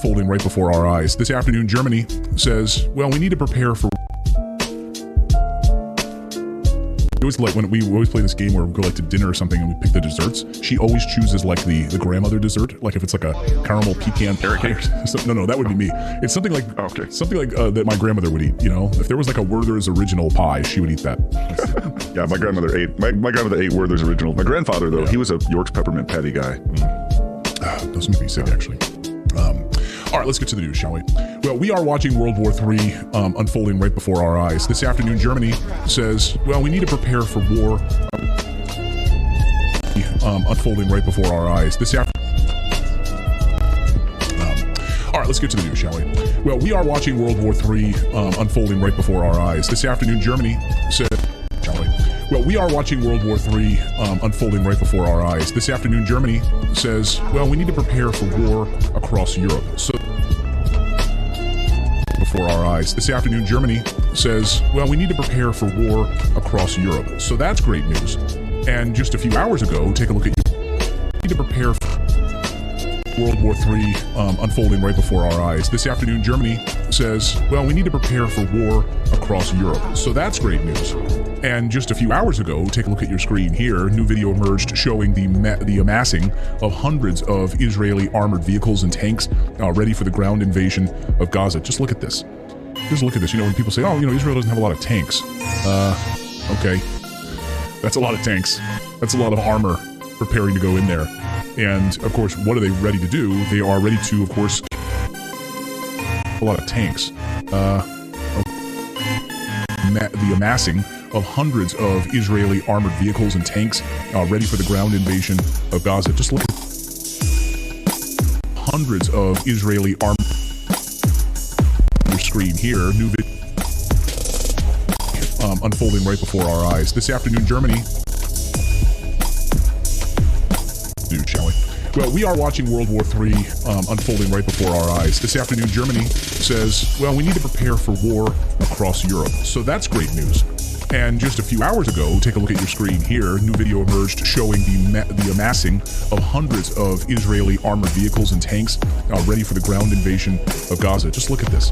Folding right before our eyes. This afternoon, Germany says, well, we need to prepare for... We always like when we always play this game where we go like to dinner or something and we pick the desserts. She always chooses like the grandmother dessert, like if it's like a caramel pecan carrot cake. No, that would be me. It's something like that my grandmother would eat. You know, if there was like a Werther's original pie, she would eat that. Yeah, my grandmother ate. My grandmother ate Werther's original. My grandfather though, he was a York's peppermint patty guy. Those make me sick actually. All right, let's get to the news, shall we? Well, we are watching World War III unfolding right before our eyes. This afternoon, Germany says, well, we need to prepare for war unfolding right before our eyes. All right, let's get to the news, shall we? Well, we are watching World War III unfolding right before our eyes. This afternoon, Germany says, shall we? Well, we are watching World War III unfolding right before our eyes. This afternoon, Germany says, well, we need to prepare for war across Europe. So, before our eyes. This afternoon, Germany says, well, we need to prepare for war across Europe. So that's great news. And just a few hours ago, take a look at you. We need to prepare for World War III unfolding right before our eyes. This afternoon, Germany says, well, we need to prepare for war across Europe. So that's great news. And just a few hours ago, take a look at your screen here, new video emerged showing the amassing of hundreds of Israeli armored vehicles and tanks ready for the ground invasion of Gaza. Just look at this. Just look at this. You know, when people say, oh, you know, Israel doesn't have a lot of tanks. Okay. That's a lot of tanks. That's a lot of armor preparing to go in there. And, of course, what are they ready to do? They are ready to, of course, a lot of tanks. The amassing of hundreds of Israeli armored vehicles and tanks ready for the ground invasion of Gaza. Just look at hundreds of Israeli armored your screen here. New video unfolding right before our eyes. This afternoon, Germany. Shall we? Well, we are watching World War III unfolding right before our eyes. This afternoon, Germany says, well, we need to prepare for war across Europe. So that's great news. And just a few hours ago, take a look at your screen here, new video emerged showing the amassing of hundreds of Israeli armored vehicles and tanks ready for the ground invasion of Gaza. Just look at this.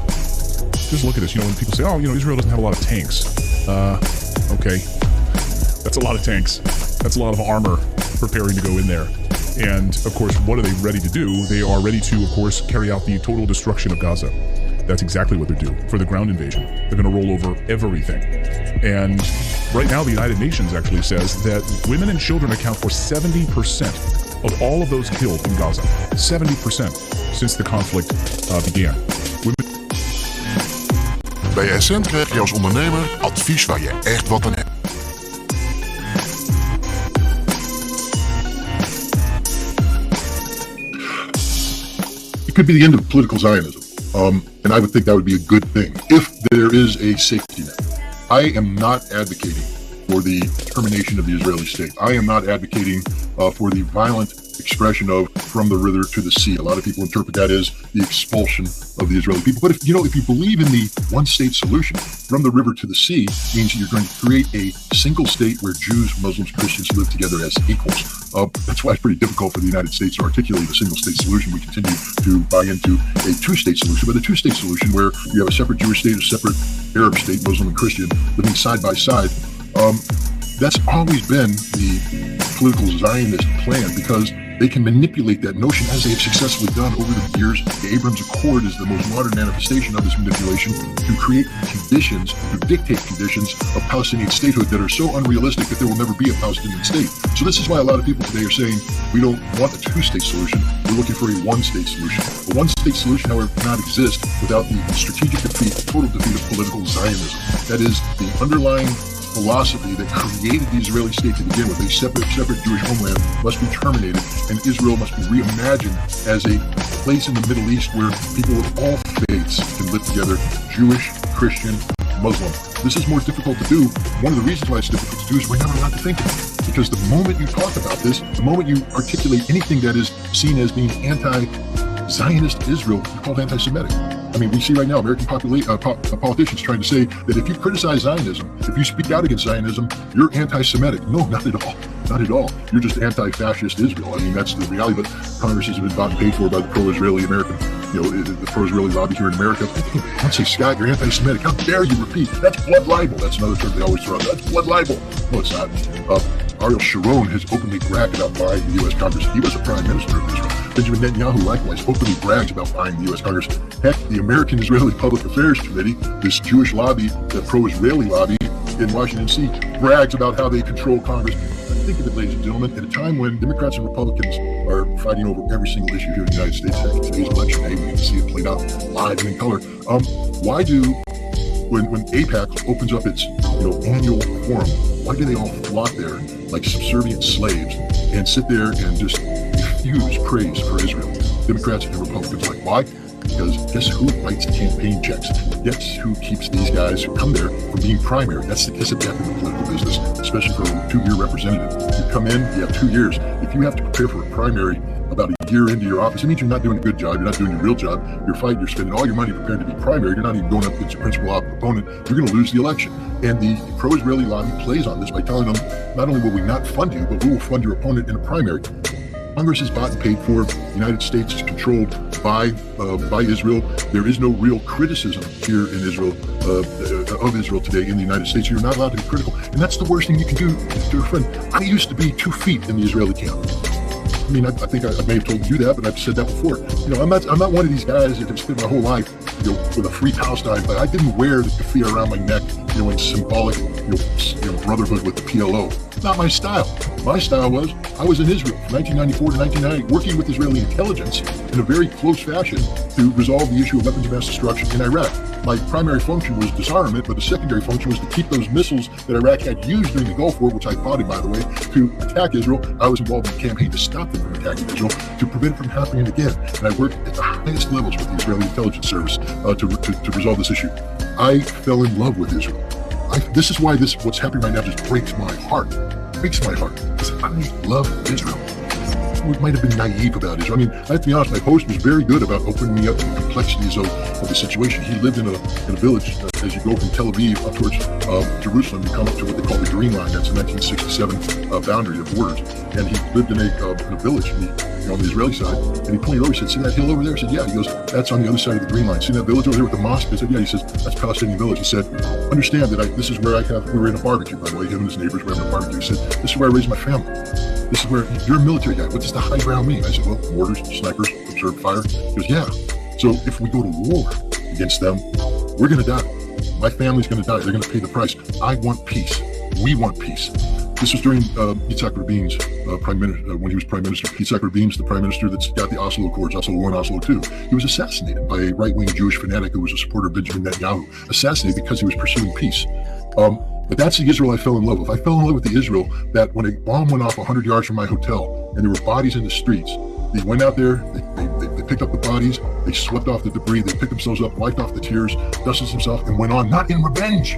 Just look at this. You know, when people say, oh, you know, Israel doesn't have a lot of tanks. Okay. That's a lot of tanks. That's a lot of armor preparing to go in there. And, of course, what are they ready to do? They are ready to, of course, carry out the total destruction of Gaza. That's exactly what they're doing for the ground invasion. They're going to roll over everything. And right now, the United Nations actually says that women and children account for 70% of all of those killed in Gaza. 70% since the conflict began. Bij Essent krijg je als ondernemer advies waar je echt wat aan hebt. It could be the end of political Zionism, and I would think that would be a good thing if there is a safety net. I am not advocating for the termination of the Israeli state. I am not advocating for the violent expression of from the river to the sea. A lot of people interpret that as the expulsion of the Israeli people. But if you believe in the one-state solution, from the river to the sea means you're going to create a single state where Jews, Muslims, Christians live together as equals. That's why it's pretty difficult for the United States to articulate a single-state solution. We continue to buy into a two-state solution, but a two-state solution where you have a separate Jewish state, a separate Arab state, Muslim and Christian, living side by side. That's always been the political Zionist plan because they can manipulate that notion as they have successfully done over the years. The Abrams Accord is the most modern manifestation of this manipulation to create conditions, to dictate conditions of Palestinian statehood that are so unrealistic that there will never be a Palestinian state. So this is why a lot of people today are saying we don't want a two-state solution. We're looking for a one-state solution. A one-state solution, however, cannot exist without the strategic defeat, total defeat of political Zionism. That is the underlying philosophy that created the Israeli state to begin with. A separate Jewish homeland must be terminated, and Israel must be reimagined as a place in the Middle East where people of all faiths can live together, Jewish, Christian, Muslim. This is more difficult to do. One of the reasons why it's difficult to do is we're never allowed to think it. Because the moment you talk about this, the moment you articulate anything that is seen as being anti-Zionist Israel, you're called anti-Semitic. I mean, we see right now American politicians trying to say that if you criticize Zionism, if you speak out against Zionism, you're anti-Semitic. No, not at all. Not at all. You're just anti-fascist Israel. I mean, that's the reality. But Congress has been bought and paid for by the pro-Israeli American, the pro-Israeli lobby here in America. Don't say, Scott, you're anti-Semitic. How dare you repeat? That's blood libel. That's another term they always throw out. That's blood libel. No, it's not. Ariel Sharon has openly bragged about buying the U.S. Congress. He was the prime minister of Israel. Benjamin Netanyahu likewise openly brags about buying the U.S. Congress. Heck, the American Israeli Public Affairs Committee, this Jewish lobby, the pro-Israeli lobby in Washington, D.C., brags about how they control Congress. Think of it, ladies and gentlemen, at a time when Democrats and Republicans are fighting over every single issue here in the United States. Heck, today's election day, we can see it played out live and in color. Why do, when AIPAC opens up its annual forum, why do they all flock there like subservient slaves and sit there and just refuse praise for Israel? Democrats and Republicans like, why? Because guess who writes the campaign checks? Guess who keeps these guys who come there from being primary? That's the kiss of death in the political business, especially for a 2-year representative. You come in, you have 2 years. If you have to prepare for a primary about a year into your office, it means you're not doing a good job. You're not doing your real job. You're fighting. You're spending all your money prepared to be primary. You're not even going up against your principal opponent. You're going to lose the election. And the pro-Israeli lobby plays on this by telling them, not only will we not fund you, but we will fund your opponent in a primary. Congress is bought and paid for. The United States is controlled by Israel. There is no real criticism here in Israel of Israel today in the United States. You're not allowed to be critical, and that's the worst thing you can do to a friend. I used to be 2 feet in the Israeli camp. I mean, I think I may have told you that, but I've said that before. I'm not one of these guys that have spent my whole life, with a free Palestine. But I didn't wear the keffiyeh around my neck, in symbolic, brotherhood with the PLO. Not my style. My style was I was in Israel from 1994 to 1990, working with Israeli intelligence in a very close fashion to resolve the issue of weapons of mass destruction in Iraq. My primary function was disarmament, but the secondary function was to keep those missiles that Iraq had used during the Gulf War, which I fought in, by the way, to attack Israel. I was involved in a campaign to stop them from attacking Israel, to prevent it from happening again. And I worked at the highest levels with the Israeli intelligence service to resolve this issue. I fell in love with Israel. This is why what's happening right now just breaks my heart. Breaks my heart, because I love Israel. We might have been naive about Israel. I mean, I have to be honest, my host was very good about opening me up to the complexities of the situation. He lived in a village, as you go from Tel Aviv up towards Jerusalem, you come up to what they call the Green Line. That's the 1967 boundary of borders. And he lived in a village on the Israeli side, and he pointed over, he said, see that hill over there? I said, yeah. He goes, that's on the other side of the Green Line. See that village over there with the mosque? I said, yeah. He says, that's Palestinian village. He said, understand that this is where we were in a barbecue, by the way, him and his neighbors were having a barbecue. He said, this is where I raised my family. This is where, you're a military guy. What does the high ground mean? I said, well, mortars, snipers, observed fire. He goes, yeah. So if we go to war against them, we're going to die. My family's going to die. They're going to pay the price. I want peace. We want peace. This was during Yitzhak Rabin's prime minister, when he was prime minister. Yitzhak Rabin's the prime minister that's got the Oslo Accords, Oslo I, Oslo II. He was assassinated by a right-wing Jewish fanatic who was a supporter of Benjamin Netanyahu, assassinated because he was pursuing peace. But that's the Israel I fell in love with. I fell in love with the Israel that when a bomb went off 100 yards from my hotel and there were bodies in the streets, they went out there, they picked up the bodies, they swept off the debris, they picked themselves up, wiped off the tears, dusted themselves, and went on, not in revenge,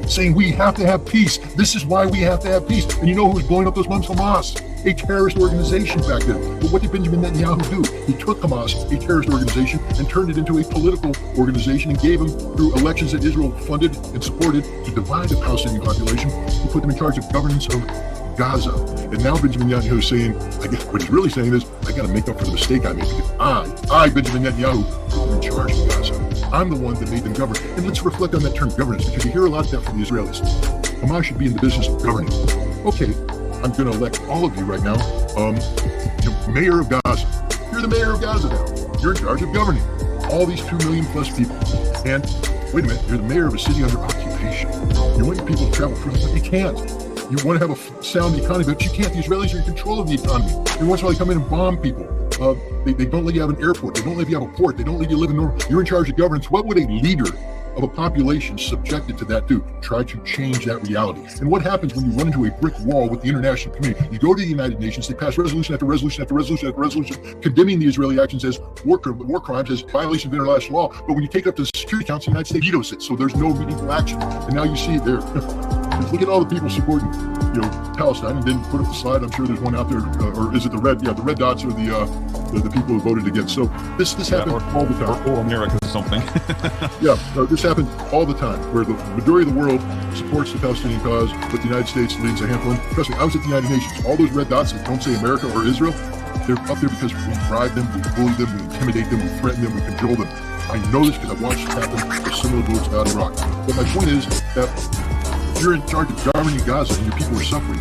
saying we have to have peace. This is why we have to have peace. And you know who was blowing up those bombs? Hamas, a terrorist organization back then. But what did Benjamin Netanyahu do? He took Hamas, a terrorist organization, and turned it into a political organization and gave them, through elections that Israel funded and supported to divide the Palestinian population, he put them in charge of governance of Gaza. And now Benjamin Netanyahu is saying, I guess what he's really saying is, I got to make up for the mistake I made, because I, Benjamin Netanyahu, am in charge of Gaza. I'm the one that made them govern. And let's reflect on that term governance, because you hear a lot of that from the Israelis. Hamas should be in the business of governing. Okay, I'm going to elect all of you right now, mayor of Gaza. You're the mayor of Gaza now. You're in charge of governing all these 2 million plus people. And wait a minute, you're the mayor of a city under occupation. You want your people to travel freely, but you can't. You want to have a sound economy, but you can't. The Israelis are in control of the economy. Every once in a while they come in and bomb people. They don't let you have an airport. They don't let you have a port. They don't let you live in normal. You're in charge of governance. What would a leader of a population subjected to that do? Try to change that reality. And what happens when you run into a brick wall with the international community? You go to the United Nations, they pass resolution after resolution after resolution after resolution, condemning the Israeli actions as war crimes, as violation of international law. But when you take it up to the Security Council, the United States vetoes it. So there's no meaningful action. And now you see it there. Look at all the people supporting, Palestine, and then put up the slide. I'm sure there's one out there, or is it the red? Yeah, the red dots are the people who voted against. So this happens all the time. Or America or something. This happens all the time, where the majority of the world supports the Palestinian cause, but the United States leads a handful. And trust me, I was at the United Nations. All those red dots that don't say America or Israel, They're up there because we bribe them, we bully them, we intimidate them, we threaten them, we cajole them. I know this because I've watched it happen with similar bullets down in Iraq. But my point is that if you're in charge of governing Gaza and your people are suffering,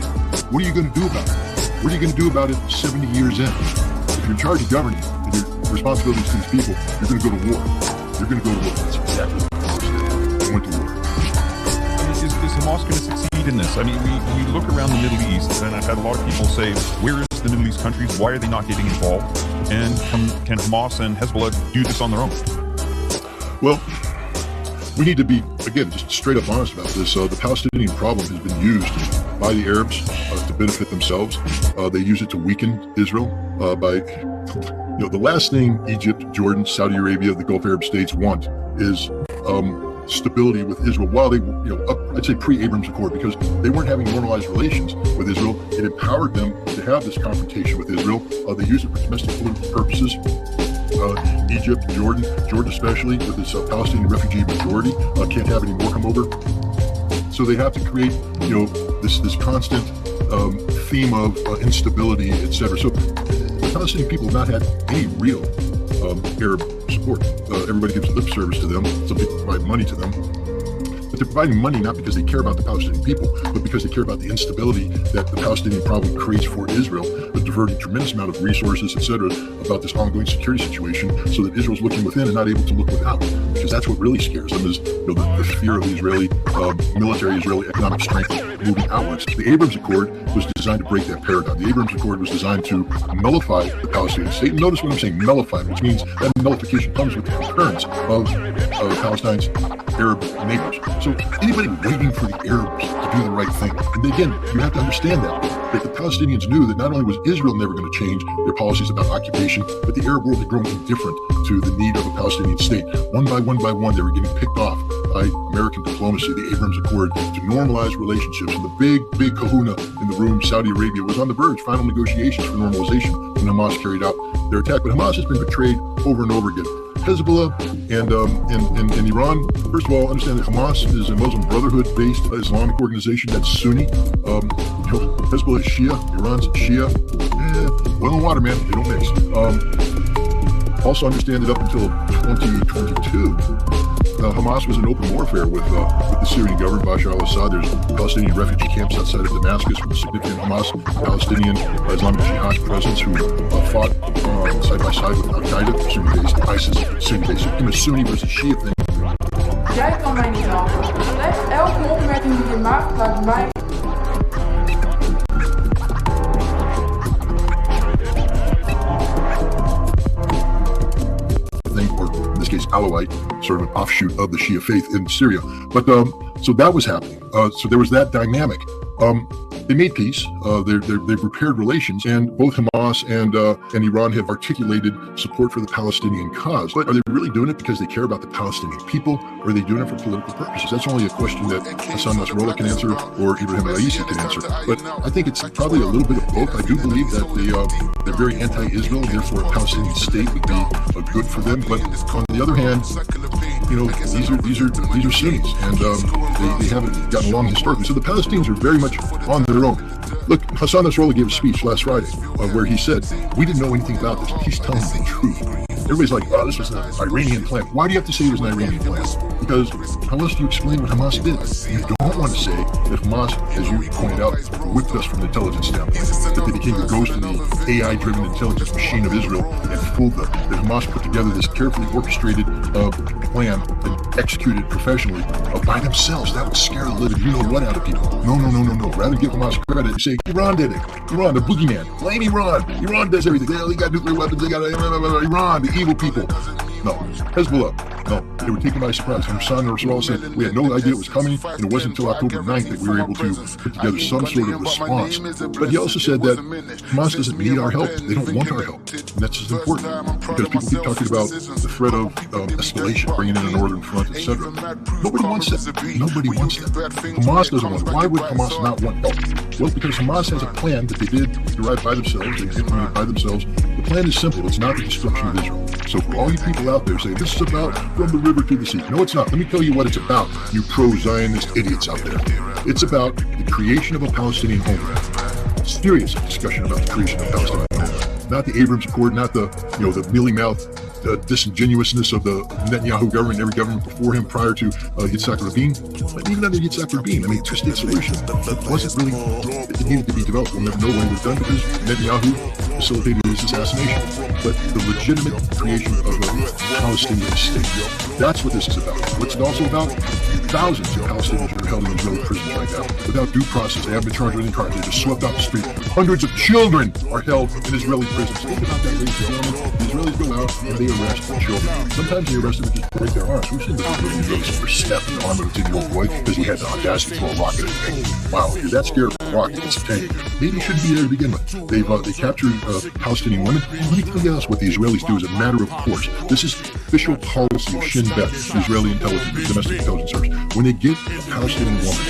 what are you going to do about it? What are you going to do about it 70 years in? If you're in charge of governing and your responsibilities to these people, you're going to go to war. You're going to go to war. That's exactly what Hamas did. They went to war. Is Hamas going to succeed in this? I mean, we look around the Middle East, and I've had a lot of people say, where is the Middle East countries? Why are they not getting involved? And can Hamas and Hezbollah do this on their own? Well, we need to be, again, just straight up honest about this. The Palestinian problem has been used by the Arabs to benefit themselves. They use it to weaken Israel by, the last thing Egypt, Jordan, Saudi Arabia, the Gulf Arab states want is stability with Israel while they, I'd say pre-Abrams Accord, because they weren't having normalized relations with Israel. It empowered them to have this confrontation with Israel. They used it for domestic political purposes. Egypt, Jordan especially, with its Palestinian refugee majority, can't have any more come over. So they have to create, this constant theme of instability, etc. So the Palestinian people have not had any real Arab support. Everybody gives lip service to them. Some people provide money to them. But they're providing money not because they care about the Palestinian people, but because they care about the instability that the Palestinian problem creates for Israel. They're diverting a tremendous amount of resources, etc., about this ongoing security situation, so that Israel's looking within and not able to look without. Because that's what really scares them, is the fear of the Israeli military, Israeli economic strength moving outwards. The Abrams Accord was designed to break that paradigm. The Abrams Accord was designed to nullify the Palestinian state. And notice what I'm saying, nullify, which means that nullification comes with the concurrence of Palestine's Arab neighbors. So anybody waiting for the Arabs to do the right thing, and again, you have to understand that the Palestinians knew that not only was Israel never going to change their policies about occupation, but the Arab world had grown indifferent to the need of a Palestinian state. One by one, they were getting picked off by American diplomacy, the Abrams Accord, to normalize relationships. And the big kahuna in the room, Saudi Arabia, was on the verge, final negotiations for normalization when Hamas carried out their attack. But Hamas has been betrayed over and over again. Hezbollah and Iran, first of all, understand that Hamas is a Muslim Brotherhood-based Islamic organization that's Sunni. Hezbollah is Shia, Iran's Shia. Oil and water, man, they don't mix. Also understand that up until 2022, Hamas was in open warfare with the Syrian government, Bashar al-Assad. There's Palestinian refugee camps outside of Damascus with significant Hamas, Palestinian Islamic Jihad presence who fought side by side with Al-Qaeda, Sunni-based, ISIS, Sunni-based. So a Sunni versus Shia thing. Jij kan mij niet helpen. Slechts elke opmerking die je maakt laat mij... Or in this case, Alawite, sort of an offshoot of the Shia faith in Syria. But so that was happening. So there was that dynamic. They made peace. They've repaired relations, and both Hamas and Iran have articulated support for the Palestinian cause. But are they really doing it because they care about the Palestinian people, or are they doing it for political purposes? That's only a question that Hassan Nasrallah can answer, or Ibrahim Raisi can answer. But I think it's probably a little bit of both. I do believe that they're very anti-Israel, and therefore a Palestinian state would be good for them. But on the other hand, these are Sunnis, and they haven't gotten along historically. So the Palestinians are very much on their own. Look, Hassan Nasrallah gave a speech last Friday where he said, we didn't know anything about this. He's telling the truth. Everybody's like, oh, this was an Iranian plan. Why do you have to say it was an Iranian plan? Because how else do you explain what Hamas did? You don't want to say that Hamas, as you pointed out, whipped us from an intelligence standpoint, that they became the ghost of the AI-driven intelligence machine of Israel and fooled them, that Hamas put together this carefully orchestrated plan and executed professionally by themselves. That would scare the living you-know-what out of people. No. Rather than give Hamas credit, you say, Iran did it. Iran, the boogeyman. Blame Iran. Iran does everything. They got nuclear weapons. They got Iran, the evil people. No. Hezbollah. No. They were taken by surprise. Hassan Nasrallah said, we had no idea it was coming, and it wasn't until October 9th that we were able to put together some sort of response. But he also said that Hamas doesn't need our help. They don't want our help. And that's just important, because people keep talking about the threat of escalation, bringing in a northern front, etc. Nobody wants that. Nobody wants that. Hamas doesn't want it. Why would Hamas not want help? Well, because Hamas has a plan that they did derive by themselves, they implemented by themselves. The plan is simple. It's not the destruction of Israel. So for all you people out there saying, this is about from the river to the sea. No, it's not. Let me tell you what it's about, you pro-Zionist idiots out there. It's about the creation of a Palestinian homeland. Serious discussion about the creation of a Palestinian homeland. not the Abrams Accord, not the the mealy-mouthed disingenuousness of the Netanyahu government, every government before him prior to Yitzhak Rabin. But even under Yitzhak Rabin, I mean, two-state solution wasn't really, it needed to be developed. We'll never know when it was done because Netanyahu facilitated his assassination. But the legitimate creation of a Palestinian state, that's what this is about. What's it also about? Thousands of Palestinians are held in Israeli prisons right now without due process. They haven't been charged with any crime. They're just swept off the street. Hundreds of children are held in Israeli prisons. Think about that, ladies and gentlemen. The Israelis go out and they arrest the children. Sometimes they arrest them and just break their arms. We've seen the Israelis overstep the arm of a 10-year-old boy because he had the audacity to throw a rocket at the tank. Wow, if you're that scared of a rocket, it's a tank. Maybe you shouldn't be there to begin with. They captured Palestinian women. Let me tell you else what the Israelis do as a matter of course. This is official policy of Shin Bet, the Israeli intelligence, domestic intelligence service. When they get a Palestinian woman,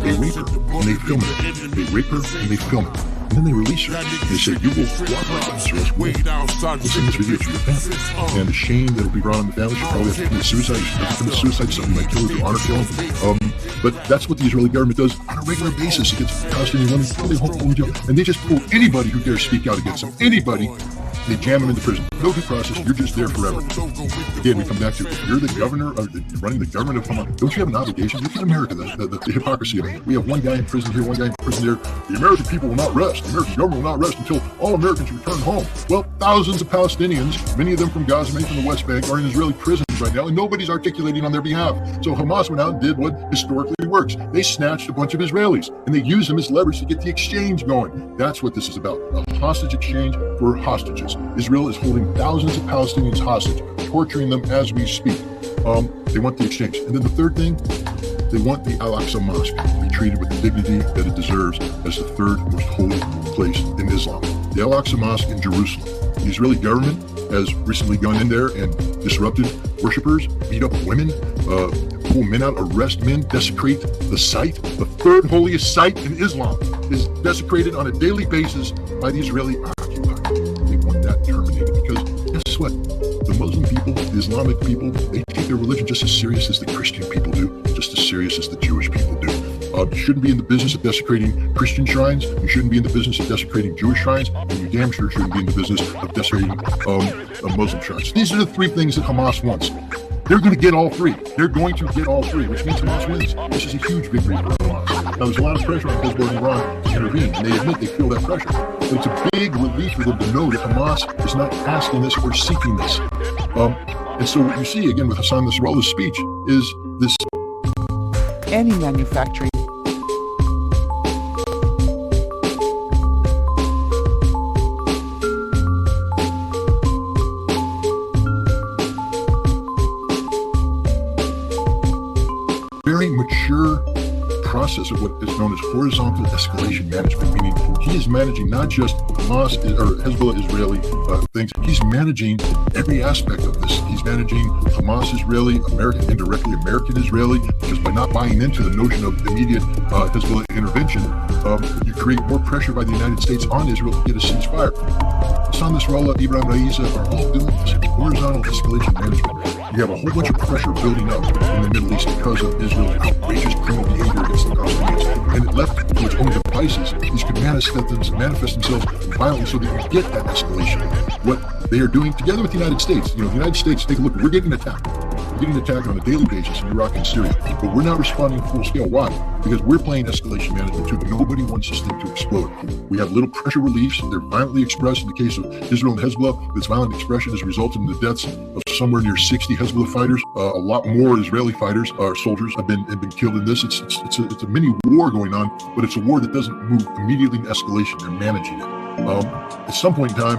they rape her and they film it. They rape her and they film it. And then they release her. They say, you will cooperate with us or else we'll send this video to your family. And the shame that will be brought on the family, she'll probably have to commit suicide. She'll have to commit suicide, somebody might kill her to honor kill them. But that's what the Israeli government does on a regular basis against Palestinian women. They hold them in jail. And they just pull anybody who dares speak out against them. Anybody. They jam them into prison. No due process. You're just there forever. Again, we come back to, if you're the governor, you're running the government of Hamas, don't you have an obligation? Look at America, the hypocrisy of it. We have one guy in prison here, one guy in prison there. The American people will not rest. The American government will not rest until all Americans return home. Well, thousands of Palestinians, many of them from Gaza, many from the West Bank, are in Israeli prisons right now, and nobody's articulating on their behalf. So Hamas went out and did what historically works. They snatched a bunch of Israelis, and they used them as leverage to get the exchange going. That's what this is about, a hostage exchange for hostages. Israel is holding thousands of Palestinians hostage, torturing them as we speak. They want the exchange. And then the third thing, they want the Al-Aqsa Mosque to be treated with the dignity that it deserves as the third most holy place in Islam. The Al-Aqsa Mosque in Jerusalem. The Israeli government has recently gone in there and disrupted worshipers, beat up women, pull men out, arrest men, desecrate the site. The third holiest site in Islam is desecrated on a daily basis by the Israeli occupiers. They want that terminated because guess what? The Muslim people, the Islamic people, they take their religion just as serious as the Christian people do, just as serious as the Jewish people do. You shouldn't be in the business of desecrating Christian shrines. You shouldn't be in the business of desecrating Jewish shrines. And you damn sure shouldn't be in the business of desecrating Muslim shrines. These are the three things that Hamas wants. They're going to get all three. They're going to get all three, which means Hamas wins. This is a huge victory for Hamas. Now, there's a lot of pressure on Hezbollah and Iran to intervene, and they admit they feel that pressure. But it's a big relief for them to know that Hamas is not asking this or seeking this. And so what you see, again, with Hassan Nasrallah's speech is this. Any manufacturing very mature process of what is known as horizontal escalation management, meaning he is managing not just Hamas or Hezbollah Israeli things, he's managing every aspect of this. He's managing Hamas Israeli, American, indirectly American Israeli, because by not buying into the notion of immediate Hezbollah intervention, you create more pressure by the United States on Israel to get a ceasefire. Hassan Nasrallah, Ibrahim Raisa are all doing this horizontal escalation management. You have a whole bunch of pressure building up in the Middle East because of Israel's outrageous criminal behavior against the Palestinians. And it left to its own devices. These could manifest themselves violently so that you get that escalation. What they are doing together with the United States, the United States, take a look, we're getting attacked. We're getting attacked on a daily basis in Iraq and Syria. But we're not responding full scale. Why? Because we're playing escalation management too. Nobody wants this thing to explode. We have little pressure reliefs. They're violently expressed. In the case of Israel and Hezbollah, this violent expression has resulted in the deaths of somewhere near 60 Hezbollah fighters. A lot more Israeli fighters, soldiers, have been killed in this. It's a mini war going on, but it's a war that doesn't move immediately in escalation. They're managing it. At some point in time,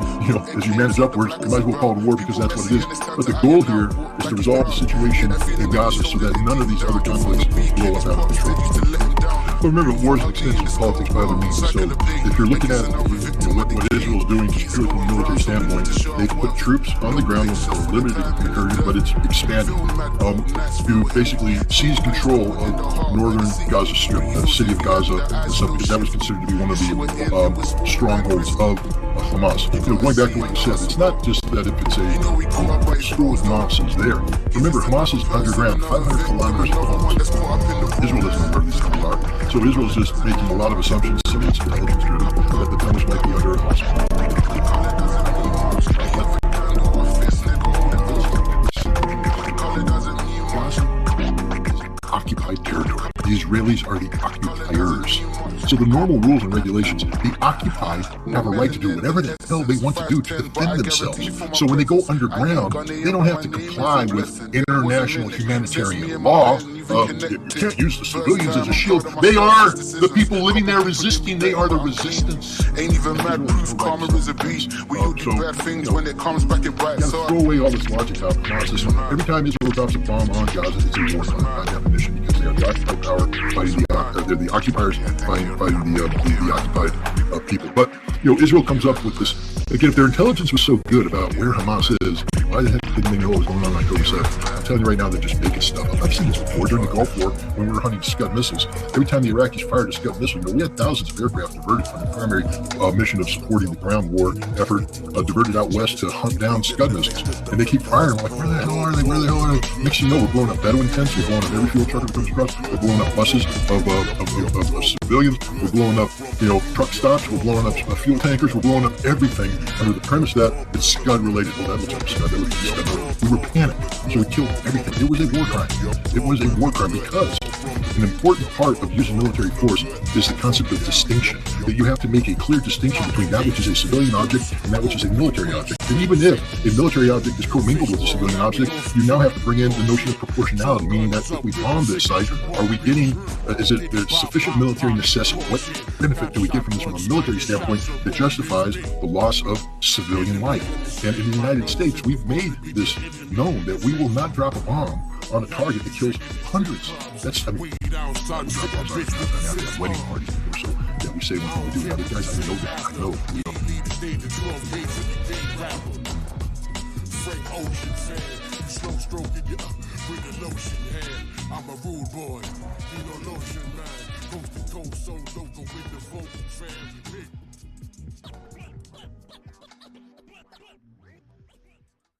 as you manage upwards, you might as well call it a war because that's what it is. But the goal here is to resolve the situation in Gaza so that none of these other conflicts blow up out of control. But remember, war is an extension of politics by other means. So if you're looking at what Israel is doing just purely from a military standpoint, they've put troops on the ground with a limited incursion, but it's expanded to basically seize control of northern Gaza Strip, the city of Gaza, and stuff, because that was considered to be one of the strongholds of Hamas. Going back to what you said, it's not just that if it's a school of nonsense there. Remember, Hamas is underground, 500 kilometers from Hamas. Israel doesn't know where these things are. So Israel's just making a lot of assumptions, some of it's intelligence driven, that the tunnels might be under a hospital. The Israelis are the occupiers. So the normal rules and regulations, the occupied have a right to do whatever the hell they want to do to defend themselves. So when they go underground, they don't have to comply with international humanitarian law. You can't use the civilians as a shield. They are the people living there resisting. They are the resistance. Ain't even mad proof, karma is a beach. We all do bad things when it comes back in bright. You gotta throw away all this logic out. Every time Israel drops a bomb on Gaza, it's a war crime by definition, because they are the occupied power fighting they're the occupiers fighting the occupied people. But Israel comes up with this. Again, if their intelligence was so good about where Hamas is, why the heck didn't they know what was going on in October 7th? I'm telling you right now, they're just making stuff up. I've seen this before during the Gulf War when we were hunting Scud missiles. Every time the Iraqis fired a Scud missile, we had thousands of aircraft diverted from the primary mission of supporting the ground war effort, diverted out west to hunt down Scud missiles. And they keep firing. I'm like, where the hell are they? Where the hell are they? Next thing you know, we're blowing up Bedouin tents. We're blowing up every fuel truck that comes across. We're blowing up buses of civilians. We're blowing up, truck stops. We're blowing up fuel tankers. We're blowing up everything under the premise that it's Scud related. Well, that looks like Scud. That looks like Scud. We were panicked, so we killed everything. It was a war crime. It was a war crime because an important part of using military force is the concept of distinction. That you have to make a clear distinction between that which is a civilian object and that which is a military object. And even if a military object is commingled with a civilian object, you now have to bring in the notion of proportionality, meaning that if we bomb this site, are we getting, is it sufficient military necessity? What benefit do we get from this from a military standpoint that justifies the loss of civilian life? And in the United States, we've made this known that we will not drop a bomb on a target that kills hundreds. That's, wedding parties. So, yeah, we say one thing, we do the other. Guys, I know that. I know. I'm a rude boy, lotion man, coast to coast, so local with the vocal fam.